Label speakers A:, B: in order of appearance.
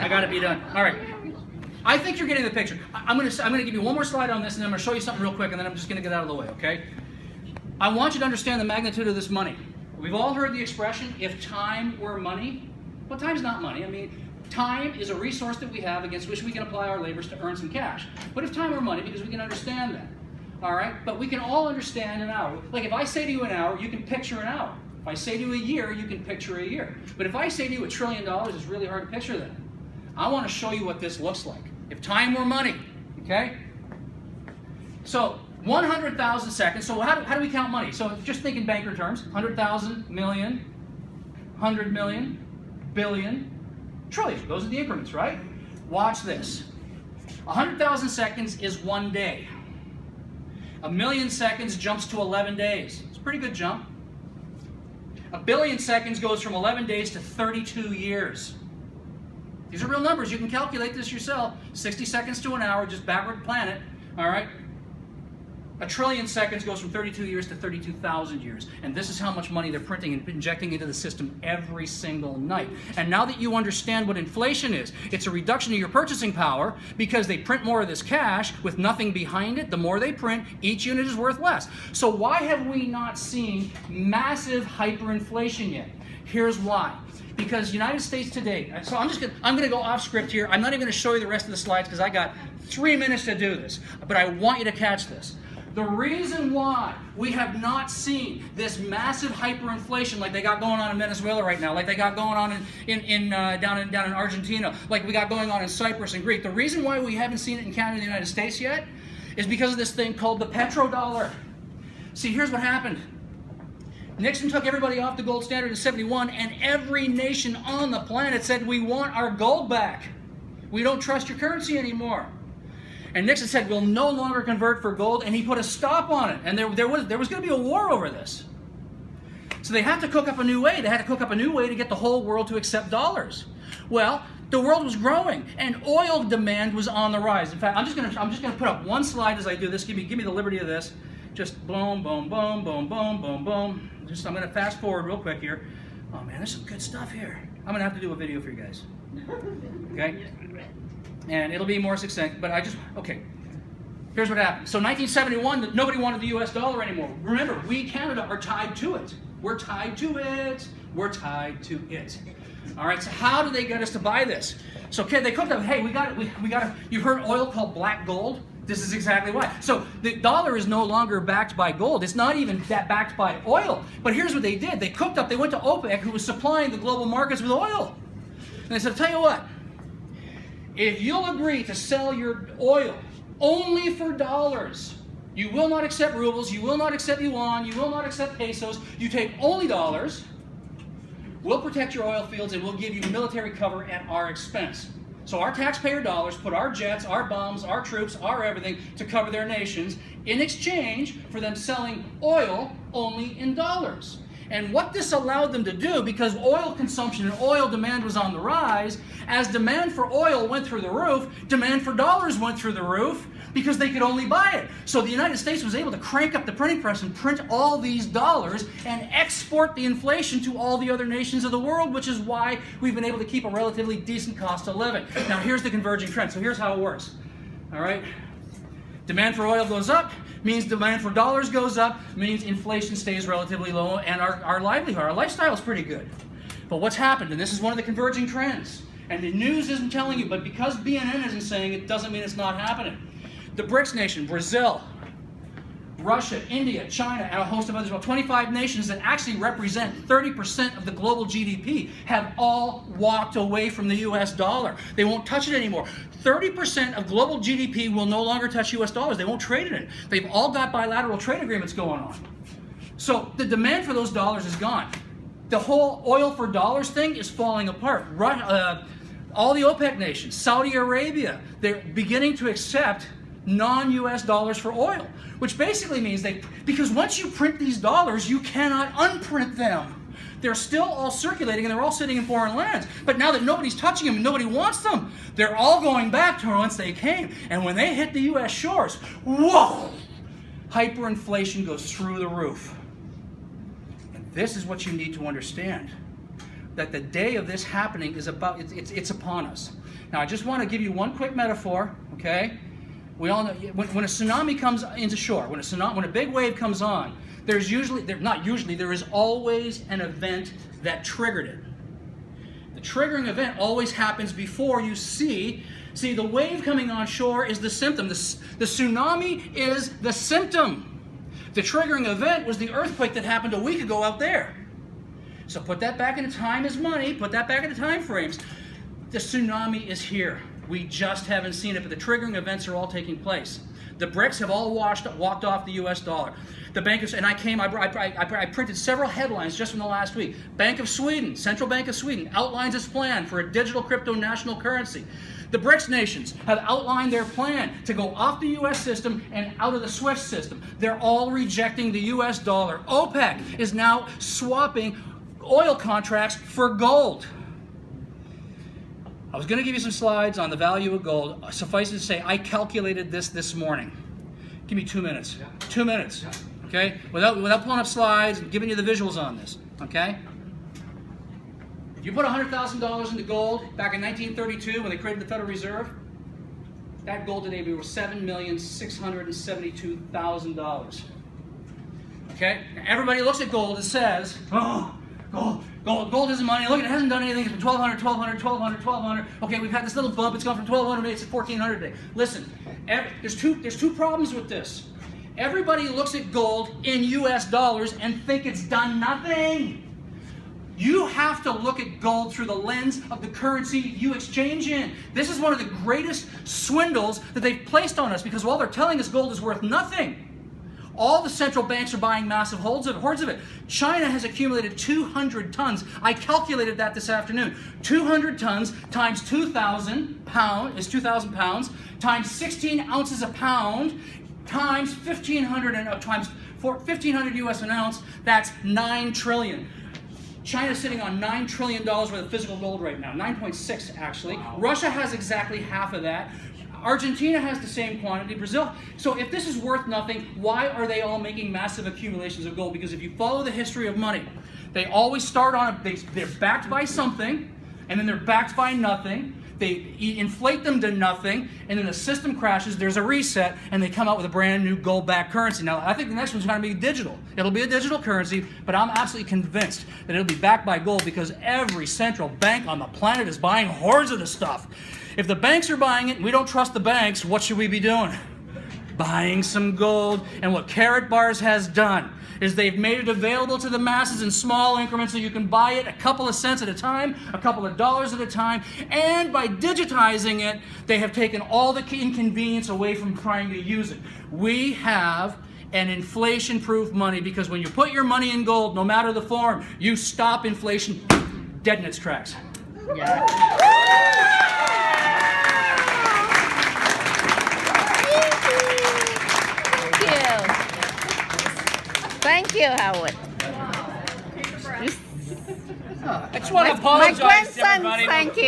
A: I got to be done. All right. I think you're getting the picture. I'm gonna give you one more slide on this, and then I'm gonna show you something real quick, and then I'm just gonna get out of the way, okay? I want you to understand the magnitude of this money. We've all heard the expression, if time were money. Well, time's not money. I mean, time is a resource that we have against which we can apply our labors to earn some cash. But if time were money, because we can understand that, all right? But we can all understand an hour. Like if I say to you an hour, you can picture an hour. If I say to you a year, you can picture a year. But if I say to you $1 trillion, it's really hard to picture that. I want to show you what this looks like. If time were money, okay? So 100,000 seconds. So how do we count money? So just think in banker terms. 100,000, million, 100 million, billion, trillion. Those are the increments, right? Watch this. 100,000 seconds is 1 day. 1,000,000 seconds jumps to 11 days. It's a pretty good jump. 1 billion seconds goes from 11 days to 32 years. These are real numbers. You can calculate this yourself. 60 seconds to an hour, just backward planet. All right? 1 trillion seconds goes from 32 years to 32,000 years. And this is how much money they're printing and injecting into the system every single night. And now that you understand what inflation is, it's a reduction of your purchasing power because they print more of this cash with nothing behind it. The more they print, each unit is worth less. So why have we not seen massive hyperinflation yet? Here's why. Because United States today, so I'm going to go off script here. I'm not even going to show you the rest of the slides because I got 3 minutes to do this. But I want you to catch this. The reason why we have not seen this massive hyperinflation like they got going on in Venezuela right now, like they got going on down in Argentina, like we got going on in Cyprus and Greece, the reason why we haven't seen it in Canada and the United States yet is because of this thing called the petrodollar. See, here's what happened. Nixon took everybody off the gold standard in '71, and every nation on the planet said, we want our gold back. We don't trust your currency anymore. And Nixon said, we'll no longer convert for gold, and he put a stop on it. And there was going to be a war over this. So they had to cook up a new way. They had to cook up a new way to get the whole world to accept dollars. Well, the world was growing, and oil demand was on the rise. In fact, I'm just going to put up one slide as I do this. Give me the liberty of this. Just boom, boom, boom, boom, boom, boom, boom. I'm going to fast forward real quick here. Oh man, there's some good stuff here. I'm going to have to do a video for you guys. Okay? And it'll be more succinct, but okay. Here's what happened. So 1971, nobody wanted the US dollar anymore. Remember, we, Canada, are tied to it. We're tied to it. We're tied to it. All right, so how do they get us to buy this? So okay, they cooked up, hey, we got it. You've heard oil called black gold? This is exactly why. So the dollar is no longer backed by gold. It's not even backed by oil. But here's what they did. They cooked up, they went to OPEC, who was supplying the global markets with oil. And they said, I'll tell you what, if you'll agree to sell your oil only for dollars, you will not accept rubles, you will not accept yuan, you will not accept pesos, you take only dollars, we'll protect your oil fields and we'll give you military cover at our expense. So our taxpayer dollars put our jets, our bombs, our troops, our everything to cover their nations in exchange for them selling oil only in dollars. And what this allowed them to do, because oil consumption and oil demand was on the rise, as demand for oil went through the roof, demand for dollars went through the roof because they could only buy it. So the United States was able to crank up the printing press and print all these dollars and export the inflation to all the other nations of the world, which is why we've been able to keep a relatively decent cost of living. Now here's the converging trend. So here's how it works. All right? Demand for oil goes up, means demand for dollars goes up, means inflation stays relatively low, and our livelihood, our lifestyle is pretty good. But what's happened, and this is one of the converging trends, and the news isn't telling you, but because BNN isn't saying it, doesn't mean it's not happening. The BRICS nation, Brazil, Russia, India, China, and a host of others, about 25 nations that actually represent 30% of the global GDP, have all walked away from the US dollar. They won't touch it anymore. 30% of global GDP will no longer touch US dollars. They won't trade in it. They've all got bilateral trade agreements going on. So the demand for those dollars is gone. The whole oil for dollars thing is falling apart. All the OPEC nations, Saudi Arabia, they're beginning to accept non-US dollars for oil, which basically means because once you print these dollars, you cannot unprint them. They're still all circulating and they're all sitting in foreign lands. But now that nobody's touching them and nobody wants them, they're all going back to whence they came. And when they hit the US shores, whoa, hyperinflation goes through the roof. And this is what you need to understand. that the day of this happening is about, it's upon us. Now, I just want to give you one quick metaphor, okay? We all know, when a tsunami comes into shore, when a big wave comes on, there is always an event that triggered it. The triggering event always happens before you see the wave coming on shore is the symptom. The tsunami is the symptom. The triggering event was the earthquake that happened a week ago out there. So put that back into time as money, put that back into time frames. The tsunami is here. We just haven't seen it, but the triggering events are all taking place. The BRICS have all walked off the US dollar. The Bank of, and I printed several headlines just from the last week. Bank of Sweden, Central Bank of Sweden, outlines its plan for a digital crypto national currency. The BRICS nations have outlined their plan to go off the US system and out of the SWIFT system. They're all rejecting the US dollar. OPEC is now swapping oil contracts for gold. I was going to give you some slides on the value of gold. Suffice it to say, I calculated this morning. Give me 2 minutes. 2 minutes. Okay? Without pulling up slides and giving you the visuals on this. Okay? If you put $100,000 into gold back in 1932 when they created the Federal Reserve, that gold today would be worth $7,672,000. Okay? Now everybody looks at gold and says, oh, gold isn't money. Look, it hasn't done anything. It's been 1,200, 1,200, 1,200, 1,200. Okay, we've had this little bump. It's gone from 1,200 today to 1,400 today. Listen, there's two problems with this. Everybody looks at gold in US dollars and think it's done nothing. You have to look at gold through the lens of the currency you exchange in. This is one of the greatest swindles that they've placed on us because while they're telling us gold is worth nothing, all the central banks are buying massive hordes of it. China has accumulated 200 tons. I calculated that this afternoon. 200 tons times 2,000 pounds is 2,000 pounds times 16 ounces a pound times 1,500 US an ounce. That's 9 trillion. China's sitting on $9 trillion worth of physical gold right now. 9.6 actually. Wow. Russia has exactly half of that. Argentina has the same quantity, Brazil. So if this is worth nothing, why are they all making massive accumulations of gold? Because if you follow the history of money, they always start on they're backed by something, and then they're backed by nothing. They inflate them to nothing, and then the system crashes, there's a reset, and they come out with a brand new gold-backed currency. Now, I think the next one's going to be digital. It'll be a digital currency, but I'm absolutely convinced that it'll be backed by gold because every central bank on the planet is buying hordes of this stuff. If the banks are buying it and we don't trust the banks, what should we be doing? Buying some gold. And what Carrot Bars has done is they've made it available to the masses in small increments so you can buy it a couple of cents at a time, a couple of dollars at a time, and by digitizing it, they have taken all the inconvenience away from trying to use it. We have an inflation-proof money because when you put your money in gold, no matter the form, you stop inflation dead in its tracks.
B: Yeah. Thank you, Howard.
A: I just want to apologize to everybody.
B: Thank you.